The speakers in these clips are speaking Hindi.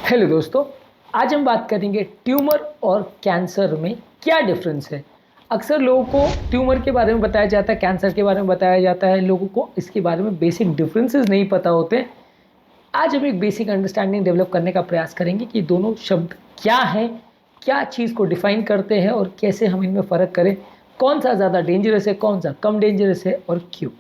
हेलो दोस्तों, आज हम बात करेंगे ट्यूमर और कैंसर में क्या डिफरेंस है। अक्सर लोगों को ट्यूमर के बारे में बताया जाता है, कैंसर के बारे में बताया जाता है, लोगों को इसके बारे में बेसिक डिफरेंसेस नहीं पता होते। आज हम एक बेसिक अंडरस्टैंडिंग डेवलप करने का प्रयास करेंगे कि दोनों शब्द क्या हैं, क्या चीज़ को डिफाइन करते हैं और कैसे हम इनमें फ़र्क करें, कौन सा ज़्यादा डेंजरस है, कौन सा कम डेंजरस है और क्यों।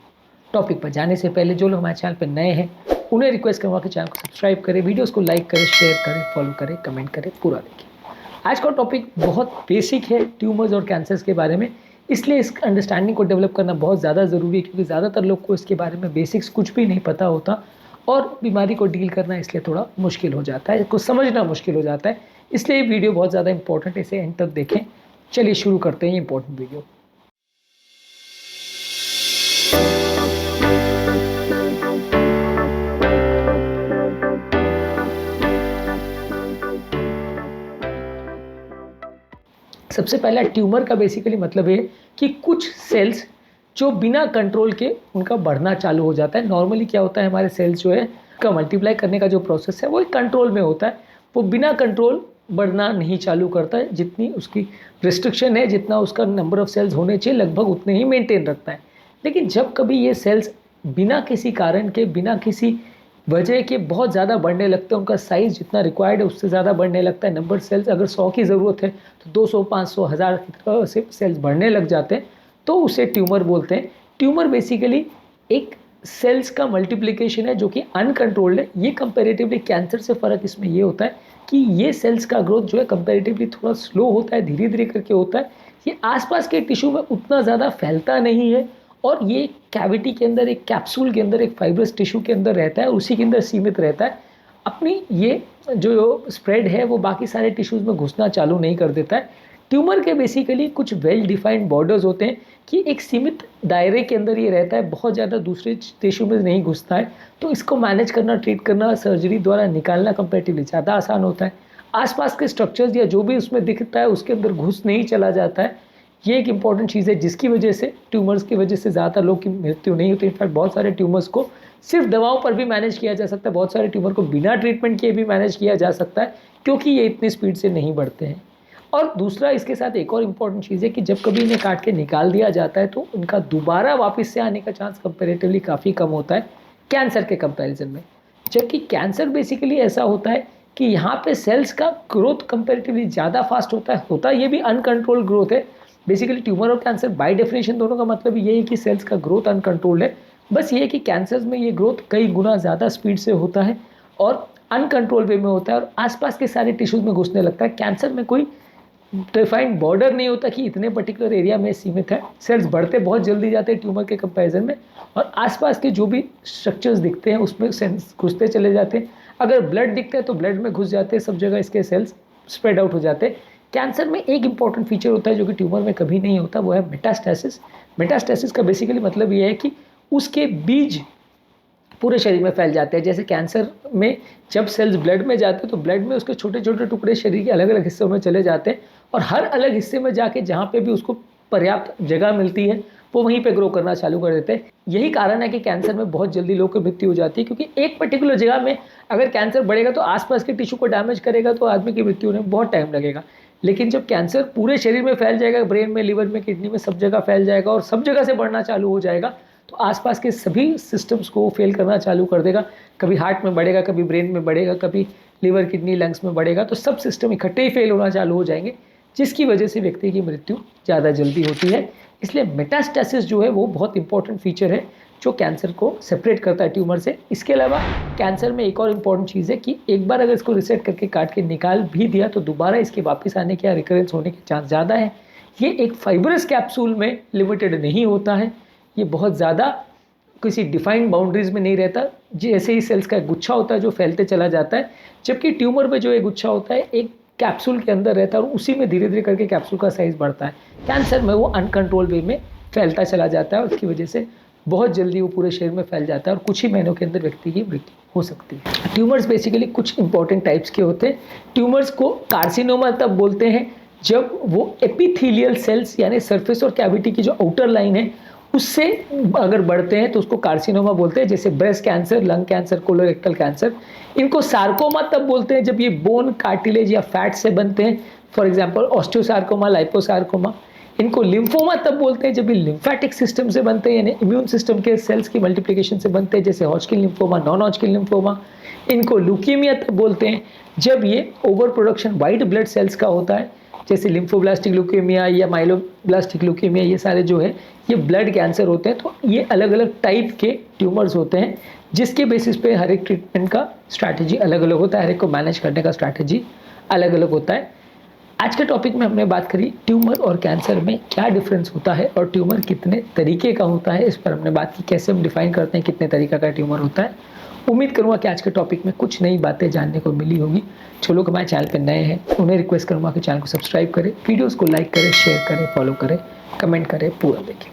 टॉपिक पर जाने से पहले जो लोग हमारे चैनल पर नए हैं उन्हें रिक्वेस्ट करूँगा कि चैनल को सब्सक्राइब करें, वीडियोस को लाइक करें, शेयर करें, फॉलो करें, कमेंट करें, पूरा देखें। आज का टॉपिक बहुत बेसिक है ट्यूमर्स और कैंसर्स के बारे में, इसलिए इस अंडरस्टैंडिंग को डेवलप करना बहुत ज़्यादा ज़रूरी है क्योंकि ज़्यादातर लोग को इसके बारे में बेसिक्स कुछ भी नहीं पता होता और बीमारी को डील करना इसलिए थोड़ा मुश्किल हो जाता है, इसको समझना मुश्किल हो जाता है। इसलिए ये वीडियो बहुत ज़्यादा इंपॉर्टेंट है, इसे एंड तक देखें। चलिए शुरू करते हैं ये इंपॉर्टेंट वीडियो। सबसे पहला ट्यूमर का बेसिकली मतलब है कि कुछ सेल्स जो बिना कंट्रोल के उनका बढ़ना चालू हो जाता है। नॉर्मली क्या होता है, हमारे सेल्स जो है का मल्टीप्लाई करने का जो प्रोसेस है वो एक कंट्रोल में होता है, वो बिना कंट्रोल बढ़ना नहीं चालू करता है। जितनी उसकी रिस्ट्रिक्शन है, जितना उसका नंबर ऑफ सेल्स होने चाहिए लगभग उतने ही मेंटेन रखता है। लेकिन जब कभी ये सेल्स बिना किसी कारण के, बिना किसी वजह के बहुत ज़्यादा बढ़ने लगते हैं, उनका साइज़ जितना रिक्वायर्ड है उससे ज़्यादा बढ़ने लगता है। नंबर सेल्स अगर 100 की ज़रूरत है तो 200, 500, 1000 से सेल्स बढ़ने लग जाते हैं, तो उसे ट्यूमर बोलते हैं। ट्यूमर बेसिकली एक सेल्स का मल्टीप्लिकेशन है जो कि अनकंट्रोल्ड है। ये कंपेरेटिवली कैंसर से फ़र्क इसमें ये होता है कि ये सेल्स का ग्रोथ जो है कंपेरेटिवली थोड़ा स्लो होता है, धीरे धीरे करके होता है। ये आसपास के टिश्यू में उतना ज़्यादा फैलता नहीं है और ये कैविटी के अंदर, एक कैप्सूल के अंदर, एक फाइब्रस टिश्यू के अंदर रहता है, उसी के अंदर सीमित रहता है। अपनी ये जो स्प्रेड है वो बाकी सारे टिश्यूज़ में घुसना चालू नहीं कर देता है। ट्यूमर के बेसिकली कुछ वेल डिफाइंड बॉर्डर्स होते हैं कि एक सीमित दायरे के अंदर ये रहता है, बहुत ज़्यादा दूसरे टिश्यू में नहीं घुसता है। तो इसको मैनेज करना, ट्रीट करना, सर्जरी द्वारा निकालना कंपेरेटिवली ज़्यादा आसान होता है। आसपास के स्ट्रक्चर्स या जो भी उसमें दिखता है उसके अंदर घुस नहीं चला जाता है। ये एक इंपॉर्टेंट चीज़ है जिसकी वजह से ट्यूमर्स की वजह से ज़्यादा लोग की मृत्यु नहीं होती। इनफैक्ट बहुत सारे ट्यूमर्स को सिर्फ दवाओं पर भी मैनेज किया जा सकता है, बहुत सारे ट्यूमर को बिना ट्रीटमेंट किए भी मैनेज किया जा सकता है क्योंकि ये इतनी स्पीड से नहीं बढ़ते हैं। और दूसरा इसके साथ एक और इम्पॉर्टेंट चीज़ है कि जब कभी इन्हें काट के निकाल दिया जाता है तो उनका दोबारा वापस से आने का चांस कंपेरेटिवली काफ़ी कम होता है कैंसर के कंपैरिजन में। जबकि कैंसर बेसिकली ऐसा होता है कि यहाँ पे सेल्स का ग्रोथ कंपेरेटिवली ज़्यादा फास्ट होता है ये भी अनकंट्रोल ग्रोथ है। बेसिकली ट्यूमर और कैंसर बाय डेफिनेशन दोनों का मतलब ये है कि सेल्स का ग्रोथ अनकंट्रोल्ड है। बस ये है कि कैंसर में ये ग्रोथ कई गुना ज़्यादा स्पीड से होता है और अनकंट्रोल वे में होता है और आसपास के सारे टिश्यूज़ में घुसने लगता है। कैंसर में कोई डिफाइंड बॉर्डर नहीं होता कि इतने पर्टिकुलर एरिया में सीमित है। सेल्स बढ़ते बहुत जल्दी जाते हैं ट्यूमर के कंपैरिजन में और आसपास के जो भी स्ट्रक्चर्स दिखते हैं उसमें सेल्स घुसते चले जाते हैं। अगर ब्लड दिखता है तो ब्लड में घुस जाते हैं, सब जगह इसके सेल्स स्प्रेड आउट हो जाते हैं। कैंसर में एक इंपॉर्टेंट फीचर होता है जो कि ट्यूमर में कभी नहीं होता, वो है मेटास्टेसिस। मेटास्टेसिस का बेसिकली मतलब ये है कि उसके बीज पूरे शरीर में फैल जाते हैं। जैसे कैंसर में जब सेल्स ब्लड में जाते हैं तो ब्लड में उसके छोटे छोटे टुकड़े शरीर के अलग अलग हिस्सों में चले जाते हैं और हर अलग हिस्से में जाके जहाँ पे भी उसको पर्याप्त जगह मिलती है वो वहीं पे ग्रो करना चालू कर देते हैं। यही कारण है कि कैंसर में बहुत जल्दी लोगों की मृत्यु हो जाती है क्योंकि एक पर्टिकुलर जगह में अगर कैंसर बढ़ेगा तो आसपास के टिश्यू को डैमेज करेगा तो आदमी की मृत्यु होने में बहुत टाइम लगेगा। लेकिन जब कैंसर पूरे शरीर में फैल जाएगा, ब्रेन में, लिवर में, किडनी में, सब जगह फैल जाएगा और सब जगह से बढ़ना चालू हो जाएगा तो आसपास के सभी सिस्टम्स को फेल करना चालू कर देगा। कभी हार्ट में बढ़ेगा, कभी ब्रेन में बढ़ेगा, कभी लिवर, किडनी, लंग्स में बढ़ेगा, तो सब सिस्टम इकट्ठे ही फेल होना चालू हो जाएंगे जिसकी वजह से व्यक्ति की मृत्यु ज़्यादा जल्दी होती है। इसलिए मेटास्टेसिस जो है वो बहुत इंपॉर्टेंट फीचर है जो कैंसर को सेपरेट करता है ट्यूमर से। इसके अलावा कैंसर में एक और इम्पॉर्टेंट चीज़ है कि एक बार अगर इसको रिसेट करके काट के निकाल भी दिया तो दोबारा इसके वापस आने के या रिकरेंस होने के चांस ज़्यादा है। ये एक फाइब्रस कैप्सूल में लिमिटेड नहीं होता है, ये बहुत ज़्यादा किसी डिफाइंड बाउंड्रीज में नहीं रहता। जैसे ही सेल्स का एक गुच्छा होता है जो फैलते चला जाता है, जबकि ट्यूमर में जो एक गुच्छा होता है एक कैप्सूल के अंदर रहता है और उसी में धीरे धीरे करके कैप्सूल का साइज़ बढ़ता है। कैंसर में वो अनकंट्रोल वे में फैलता चला जाता है और उसकी वजह से बहुत जल्दी वो पूरे शरीर में फैल जाता है और कुछ ही महीनों के अंदर व्यक्ति की मृत्यु हो सकती है। ट्यूमर्स बेसिकली कुछ इंपॉर्टेंट टाइप्स के होते हैं। ट्यूमर्स को कार्सिनोमा तब बोलते हैं जब वो एपिथेलियल सेल्स यानी सरफेस और कैविटी की जो आउटर लाइन है उससे अगर बढ़ते हैं तो उसको कार्सिनोमा बोलते हैं, जैसे breast cancer, lung cancer, colorectal cancer. इनको सार्कोमा तब बोलते हैं जब ये बोन, कार्टिलेज या फैट से बनते हैं, फॉर एग्जांपल ऑस्टियोसार्कोमा, लाइपोसार्कोमा। इनको लिम्फोमा तब बोलते हैं जब ये लिम्फेटिक सिस्टम से बनते हैं, यानी इम्यून सिस्टम के सेल्स की मल्टीप्लिकेशन से बनते हैं, जैसे Hodgkin lymphoma, non Hodgkin lymphoma. इनको ल्यूकीमिया तब बोलते हैं जब ये over production white blood cells का होता है, जैसे लिम्फोब्लास्टिक ल्यूकेमिया या माइलोब्लास्टिक ल्यूकेमिया, ये सारे जो है ये ब्लड कैंसर होते हैं। तो ये अलग अलग टाइप के ट्यूमर्स होते हैं, जिसके बेसिस पे हर एक ट्रीटमेंट का स्ट्रैटेजी अलग अलग होता है, हर एक को मैनेज करने का स्ट्रैटेजी अलग अलग होता है। आज के टॉपिक में हमने बात करी ट्यूमर और कैंसर में क्या डिफरेंस होता है और ट्यूमर कितने तरीके का होता है, इस पर हमने बात की, कैसे हम डिफाइन करते हैं कितने तरीका का ट्यूमर होता है। उम्मीद करूँगा कि आज के टॉपिक में कुछ नई बातें जानने को मिली होगी। जो लोग हमारे चैनल पर नए हैं उन्हें रिक्वेस्ट करूँगा कि चैनल को सब्सक्राइब करें, वीडियोज़ को लाइक करें, शेयर करें, फॉलो करें, कमेंट करें, पूरा देखें।